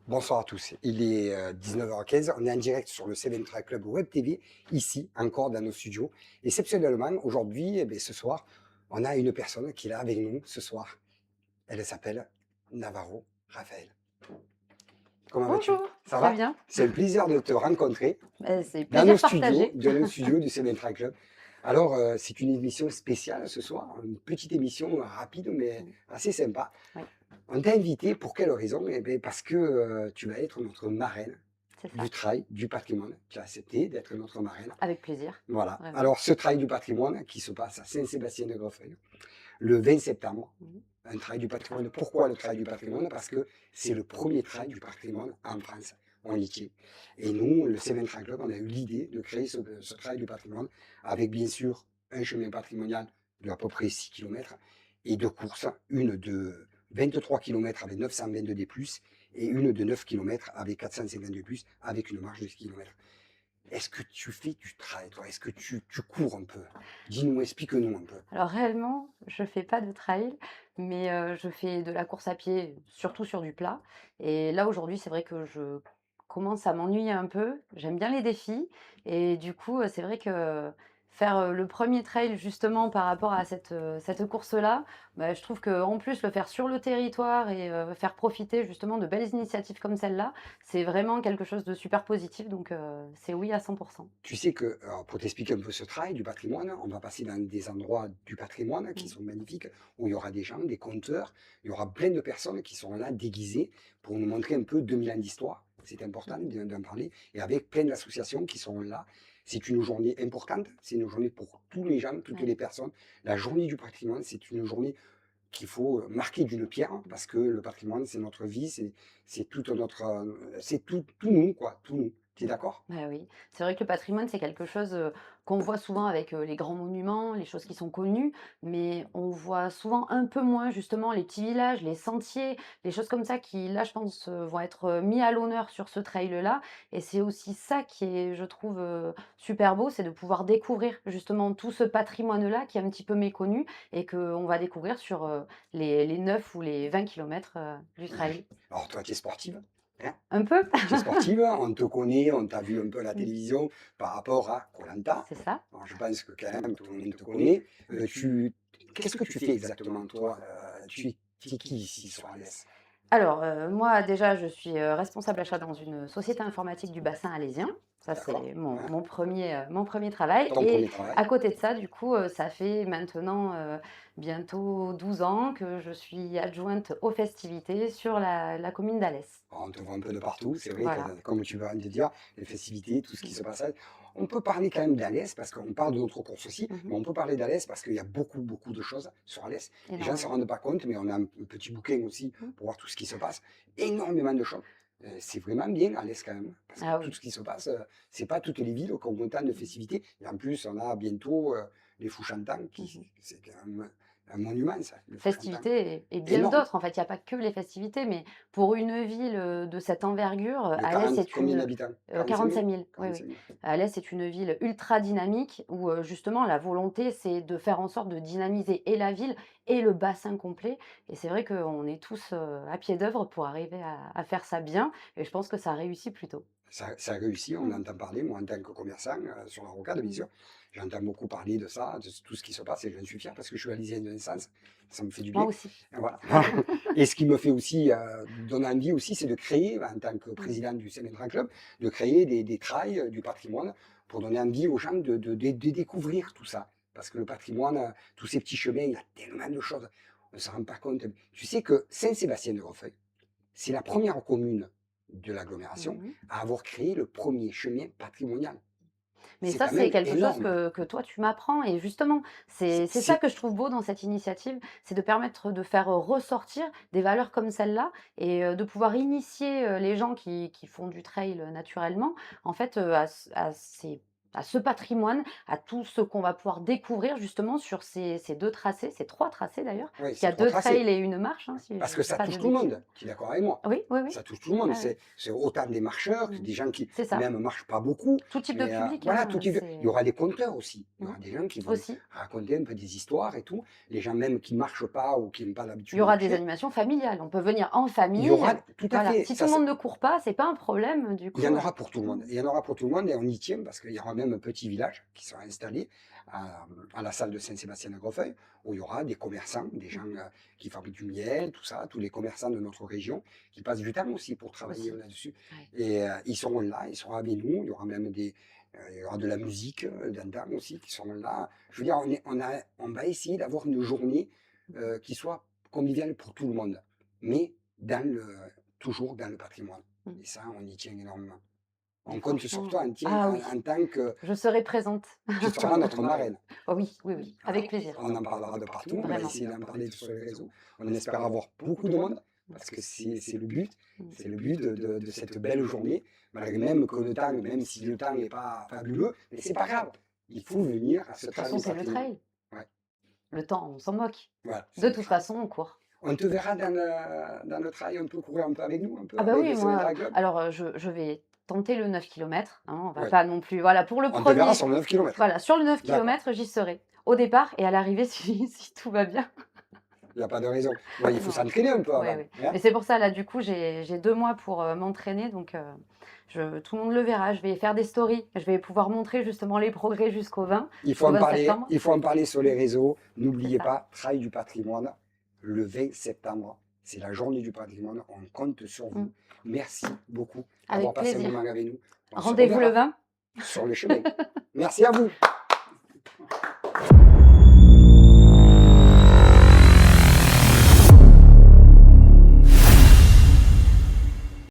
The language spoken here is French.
Bonsoir à tous. Il est 19h15. On est en direct sur le Seven Trail Club Web TV, ici, encore dans nos studios. Exceptionnellement, aujourd'hui, ce soir, on a une personne qui est là avec nous ce soir. Elle s'appelle Navarro Raphaël. Comment vas-tu? Bonjour, Ça très va? bien. C'est un plaisir de te rencontrer C'est plaisir partagé. dans nos studios du Seven Trail Club. Alors, c'est une émission spéciale ce soir, une petite émission rapide mais Mmh, assez sympa. oui, On t'a invité pour quelle raison? Parce que tu vas être notre marraine c'est du ça. Trail du patrimoine. Tu as accepté d'être notre marraine. Avec plaisir, Voilà. vraiment. Alors, ce Trail du patrimoine qui se passe à Saint-Sébastien-de-Greffeuil le 20 septembre. Mmh. Un Trail du patrimoine. Pourquoi le Trail du patrimoine? Parce que c'est le premier Trail du patrimoine en France. On y tient. Et nous, le Seven Trail Club, on a eu l'idée de créer ce Trail du patrimoine avec bien sûr un chemin patrimonial de à peu près 6 km et deux courses, une de 23 km avec 922 D+, et une de 9 km avec 452 D+, avec une marge de 6 km. Est-ce que tu fais du trail, toi? Est-ce que tu cours un peu? Dis-nous, explique-nous un peu. Alors réellement, je fais pas de trail, mais je fais de la course à pied, surtout sur du plat. Et là, aujourd'hui, c'est vrai que je commence à m'ennuyer un peu. J'aime bien les défis et du coup, c'est vrai que faire, le premier trail justement par rapport à cette course-là, bah, je trouve qu'en plus le faire sur le territoire et faire profiter justement de belles initiatives comme celle-là, c'est vraiment quelque chose de super positif donc c'est oui à 100. Tu sais que, alors pour t'expliquer un peu ce trail du patrimoine, on va passer dans des endroits du patrimoine qui Mmh. sont magnifiques, où il y aura des gens, des conteurs, il y aura plein de personnes qui seront là déguisées pour nous montrer un peu 2000 ans d'histoire. C'est important Mmh. d'en parler. Et avec plein d'associations qui seront là. C'est une journée importante, c'est une journée pour tous les gens, toutes Ouais. les personnes. La journée du patrimoine, c'est une journée qu'il faut marquer d'une pierre, hein, parce que le patrimoine, c'est notre vie, c'est toute notre, c'est tout nous, quoi, tout nous. Tu es Mmh. d'accord? Bah, oui. C'est vrai que le patrimoine, c'est quelque chose, qu'on voit souvent avec, les grands monuments, les choses qui sont connues, mais on voit souvent un peu moins justement les petits villages, les sentiers, les choses comme ça qui, là, je pense, vont être, mis à l'honneur sur ce trail-là et c'est aussi ça qui est, je trouve, super beau, c'est de pouvoir découvrir justement tout ce patrimoine-là qui est un petit peu méconnu et qu'on va découvrir sur, les 9 ou les 20 kilomètres, du Ouais. trail. Alors toi, tu es sportive, hein? Un peu? Tu es sportive, on te connaît, on t'a vu un peu à la Mmh. télévision par rapport à koh C'est ça. Alors je pense que quand même tout le monde te connaît. Qu'est-ce que tu fais exactement toi? Tu es qui ici sur Alès? Alors, moi déjà je suis, responsable achat dans une société informatique du bassin alésien. Ça D'accord, c'est ouais. mon 1er travail Ton et premier travail. à côté de ça du coup, ça fait maintenant, bientôt 12 ans que je suis adjointe aux festivités sur la commune d'Alès. Alors, on te voit un peu de partout, c'est vrai, Voilà. comme tu vas de dire, les festivités, tout ce qui Mmh. se passe. On peut parler quand même d'Alès, parce qu'on parle de notre course aussi, Mmh. mais on peut parler d'Alès parce qu'il y a beaucoup, beaucoup de choses sur Alès. Les gens ne se Énormément. rendent pas compte, mais on a un petit bouquin aussi Mmh. pour voir tout ce qui se passe. Énormément de choses. C'est vraiment bien Alès quand même, parce que Ah tout oui. ce qui se passe, c'est pas toutes les villes qui ont autant de festivités. Et en plus, on a bientôt les Fouchantans, Mmh. c'est quand même un monument, ça, le Fouchantan. Festivités et bien Énorme. d'autres. En fait, il y a pas que les festivités, mais pour une ville, de cette envergure, De Alès 40, est combien une d'habitants? 45 45 000? 000, oui, oui. 45 000. Alès est une ville ultra dynamique où, justement la volonté, c'est de faire en sorte de dynamiser et la ville et le bassin complet et c'est vrai qu'on est tous, à pied d'œuvre pour arriver à faire ça bien et je pense que ça réussit plutôt. Ça réussit, on Mmh. entend parler, moi en tant que commerçant sur la rocade, bien Mmh. sûr, j'entends beaucoup parler de ça, de tout ce qui se passe et j'en suis fier parce que je suis alysien de naissance, ça me fait du Moi bien. aussi. Et voilà. Et ce qui me fait aussi donner envie aussi, c'est de créer, en tant que Mmh. président du Sénétran Club, de créer des trails du patrimoine pour donner envie aux gens de découvrir tout ça. Parce que le patrimoine, tous ces petits chemins, il y a tellement de choses, on ne se rend pas compte. Tu sais que Saint-Sébastien-de-Greffeuil, c'est la première commune de l'agglomération Mmh. à avoir créé le premier chemin patrimonial. Mais C'est ça, quand c'est même quelque chose énorme. que toi, tu m'apprends et justement, C'est c'est ça c'est- que je trouve beau dans cette initiative, c'est de permettre de faire, ressortir des valeurs comme celle-là et de pouvoir initier, les gens qui font du trail, naturellement, en fait, à ces à ce patrimoine, à tout ce qu'on va pouvoir découvrir justement sur ces 2 tracés, ces 3 tracés d'ailleurs, Oui, parce qu'il y c'est a 3 2 trails tracés. et une marche, hein, si je Parce ne que dis ça pas de touche tout le bêtises. monde. Tu es d'accord avec moi? Oui, oui, oui. Ça touche tout le monde. Ouais, ouais. C'est autant des marcheurs que Mmh. des gens qui C'est ça. même marchent pas beaucoup. Tout type de Mais public, voilà, tout hein, type il y c'est aura des conteurs aussi. Il y mmh, aura des gens qui vont aussi. raconter un peu des histoires et tout. Les gens même qui marchent pas ou qui n'ont pas Il l'habitude y de aura des marcher. animations familiales. On peut venir en Il y famille, aura tout à voilà. fait. Si tout le monde ne court pas, c'est pas un problème, du Il y coup, en aura pour tout le monde. mmh. Il y en aura pour tout le monde et on y tient parce qu'il y aura même un petit village qui sera installé à la salle de Saint-Sébastien-de-Greffeuil où il y aura des commerçants, des gens qui fabriquent du miel, tout ça, tous les commerçants de notre région qui passent du temps aussi pour travailler Aussi. là-dessus. Ouais. Et ils seront là, ils seront avec nous. Il y aura même il y aura de la musique d'antan aussi qui seront là. Je veux dire, on va essayer d'avoir une journée qui soit conviviale pour tout le monde, mais toujours dans le patrimoine. Mmh. Et ça, on y tient énormément. Et On compte sur franchement, toi ah oui, en tant que je serai présente. tu seras notre marraine. Oh oui, oui, oui, avec Alors, plaisir, on en parlera de partout, on va vraiment. essayer d'en parler sur les réseaux. On espère avoir beaucoup de monde, parce que c'est le but. Mmh. C'est le but de cette belle journée, malgré même que le temps, même si le temps n'est pas fabuleux, mais c'est pas grave. Il faut venir à ce De toute travail façon, du c'est le patrimoine. trail. Ouais, Le temps, on s'en moque. voilà, c'est De le toute travail. façon, on court. On te verra dans le trail, on peut courir un peu avec nous, un peu Ah bah avec oui, le Seven moi, Trail Club. alors, je vais tenter le 9 kilomètres, hein, on va Ouais. pas non plus voilà, pour le On te verra premier, sur le 9 km. voilà, sur le 9 D'accord. kilomètres, j'y serai. Au départ et à l'arrivée si tout va bien. Il n'y a pas de raison. Ouais, il faut Non. s'entraîner un peu Oui, avant. oui. Hein. Mais c'est pour ça, là, du coup, j'ai 2 mois pour, m'entraîner donc tout le monde le verra. Je vais faire des stories. Je vais pouvoir montrer justement les progrès jusqu'au 20, au 20 septembre. Il faut en parler sur les réseaux. C'est N'oubliez ça. pas, Trail du patrimoine, le 20 septembre. C'est la journée du patrimoine. On compte sur vous. Mmh. Merci beaucoup Avec d'avoir passé un plaisir. moment avec nous. On se Rendez-vous le reverra 20. sur le chemin. Merci à vous.